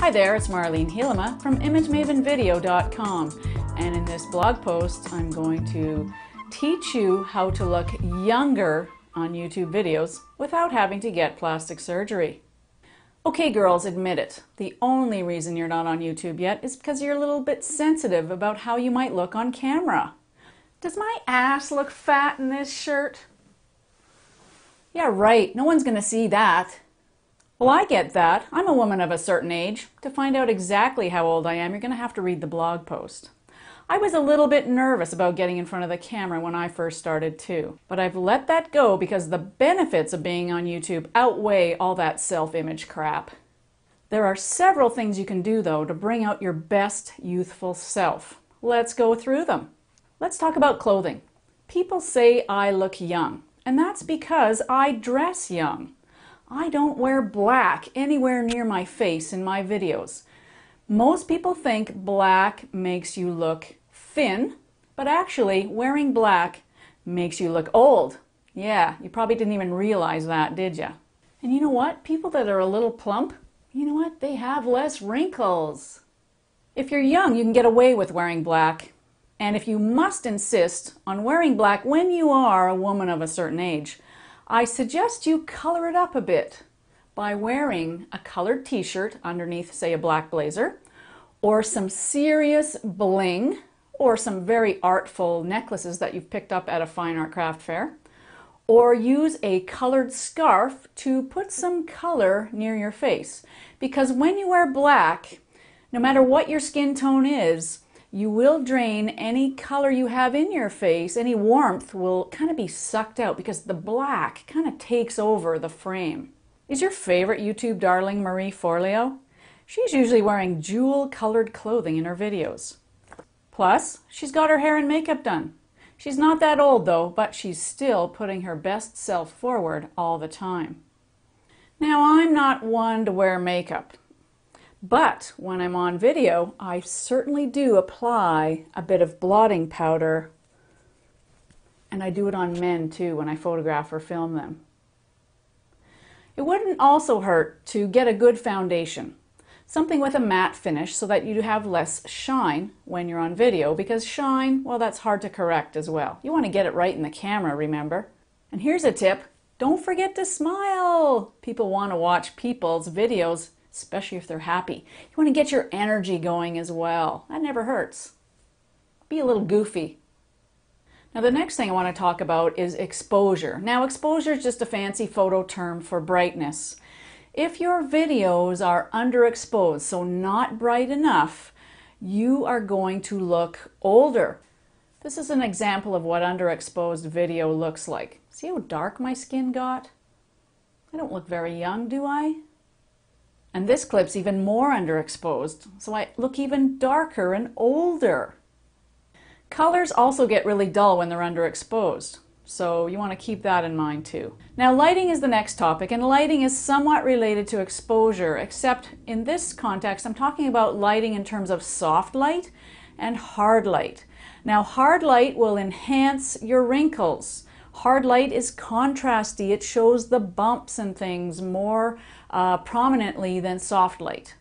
Hi there, it's Marlene Helema from ImageMavenVideo.com, and in this blog post I'm going to teach you how to look younger on YouTube videos without having to get plastic surgery. Okay girls, admit it. The only reason you're not on YouTube yet is because you're a little bit sensitive about how you might look on camera. Does my ass look fat in this shirt? Yeah, right. No one's going to see that. Well, I get that. I'm a woman of a certain age. To find out exactly how old I am, you're going to have to read the blog post. I was a little bit nervous about getting in front of the camera when I first started too, but I've let that go because the benefits of being on YouTube outweigh all that self-image crap. There are several things you can do though to bring out your best youthful self. Let's go through them. Let's talk about clothing. People say I look young, and that's because I dress young. I don't wear black anywhere near my face in my videos. Most people think black makes you look thin, but actually wearing black makes you look old. Yeah, you probably didn't even realize that, did you? And you know what? People that are a little plump, you know what? They have less wrinkles. If you're young, you can get away with wearing black. And if you must insist on wearing black when you are a woman of a certain age, I suggest you color it up a bit by wearing a colored t-shirt underneath, say, a black blazer, or some serious bling, or some very artful necklaces that you've picked up at a fine art craft fair, or use a colored scarf to put some color near your face. Because when you wear black, no matter what your skin tone is, you will drain any color you have in your face. Any warmth will kind of be sucked out because the black kind of takes over the frame. Is your favorite YouTube darling Marie Forleo? She's usually wearing jewel-colored clothing in her videos. Plus, she's got her hair and makeup done. She's not that old though, but she's still putting her best self forward all the time. Now, I'm not one to wear makeup. But when I'm on video, I certainly do apply a bit of blotting powder, and I do it on men too when I photograph or film them. It wouldn't also hurt to get a good foundation, something with a matte finish so that you have less shine when you're on video, because shine, well, that's hard to correct as well. You want to get it right in the camera, remember? And here's a tip, don't forget to smile. People want to watch people's videos, especially if they're happy. You want to get your energy going as well. That never hurts. Be a little goofy. Now the next thing I want to talk about is exposure. Now exposure is just a fancy photo term for brightness. If your videos are underexposed, so not bright enough, you are going to look older. This is an example of what underexposed video looks like. See how dark my skin got? I don't look very young, do I? And this clip's even more underexposed, so I look even darker and older. Colors also get really dull when they're underexposed, so you want to keep that in mind too. Now lighting is the next topic, and lighting is somewhat related to exposure, except in this context I'm talking about lighting in terms of soft light and hard light. Now hard light will enhance your wrinkles. Hard light is contrasty. It shows the bumps and things more prominently than soft light.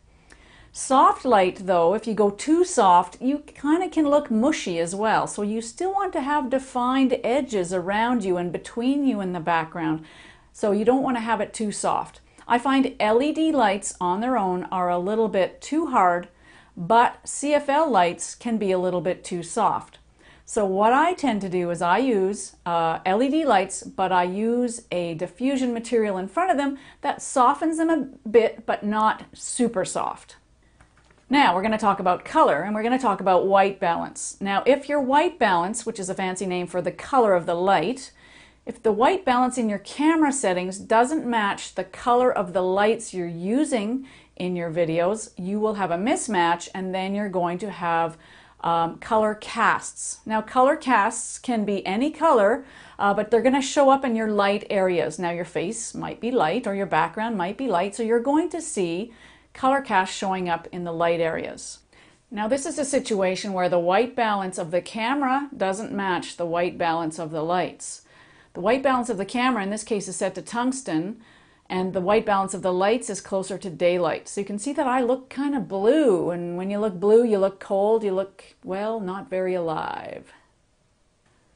Soft light though, if you go too soft, you kind of can look mushy as well. So you still want to have defined edges around you and between you and the background. So you don't want to have it too soft. I find LED lights on their own are a little bit too hard, but CFL lights can be a little bit too soft. So what I tend to do is I use LED lights, but I use a diffusion material in front of them that softens them a bit, but not super soft. Now we're going to talk about color, and we're going to talk about white balance. Now if your white balance, which is a fancy name for the color of the light, if the white balance in your camera settings doesn't match the color of the lights you're using in your videos, you will have a mismatch, and then you're going to have color casts. Now color casts can be any color, but they're going to show up in your light areas. Now your face might be light or your background might be light, so you're going to see color casts showing up in the light areas. Now this is a situation where the white balance of the camera doesn't match the white balance of the lights. The white balance of the camera in this case is set to tungsten, and the white balance of the lights is closer to daylight. So you can see that I look kind of blue, and when you look blue, you look cold, you look, well, not very alive.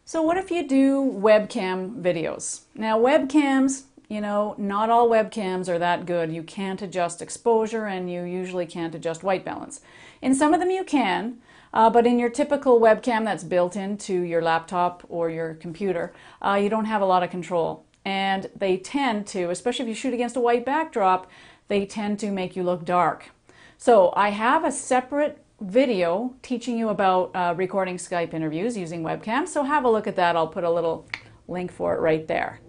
So what if you do webcam videos? Now webcams, you know, not all webcams are that good. You can't adjust exposure and you usually can't adjust white balance. In some of them you can, but in your typical webcam that's built into your laptop or your computer, you don't have a lot of control. And they tend to, especially if you shoot against a white backdrop, they tend to make you look dark. So I have a separate video teaching you about recording Skype interviews using webcam. So have a look at that. I'll put a little link for it right there.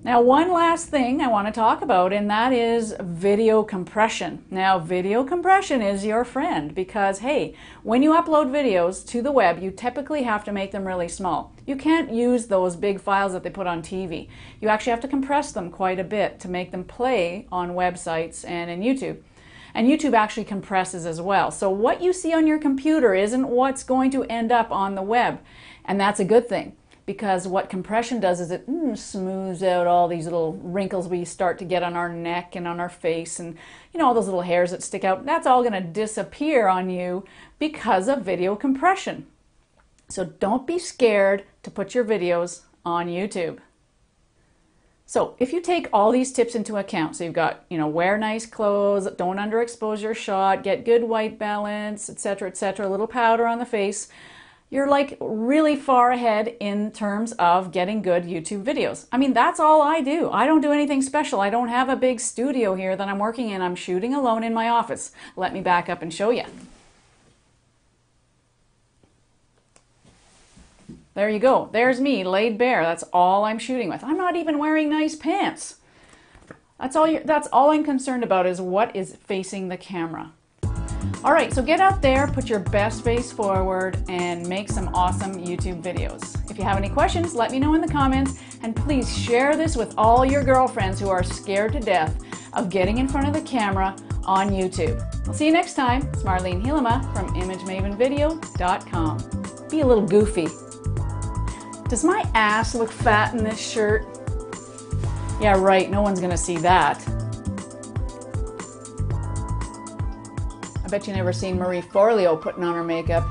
Now, one last thing I want to talk about, and that is video compression. Now, video compression is your friend because, hey, when you upload videos to the web, you typically have to make them really small. You can't use those big files that they put on TV. You actually have to compress them quite a bit to make them play on websites and in YouTube. And YouTube actually compresses as well. So what you see on your computer isn't what's going to end up on the web. And that's a good thing. Because what compression does is it smooths out all these little wrinkles we start to get on our neck and on our face, and you know, all those little hairs that stick out. That's all going to disappear on you because of video compression. So don't be scared to put your videos on YouTube. So if you take all these tips into account, so you've got, you know, wear nice clothes, don't underexpose your shot, get good white balance, etc., etc., a little powder on the face, you're like really far ahead in terms of getting good YouTube videos. I mean, that's all I do. I don't do anything special. I don't have a big studio here that I'm working in. I'm shooting alone in my office. Let me back up and show you. There you go. There's me, laid bare. That's all I'm shooting with. I'm not even wearing nice pants. That's all I'm concerned about is what is facing the camera. All right, so get out there, put your best face forward, and make some awesome YouTube videos. If you have any questions, let me know in the comments, and please share this with all your girlfriends who are scared to death of getting in front of the camera on YouTube. I'll see you next time. It's Marlene Helema from imagemavenvideo.com. Be a little goofy. Does my ass look fat in this shirt? Yeah, right, no one's gonna see that. I bet you never seen Marie Forleo putting on her makeup.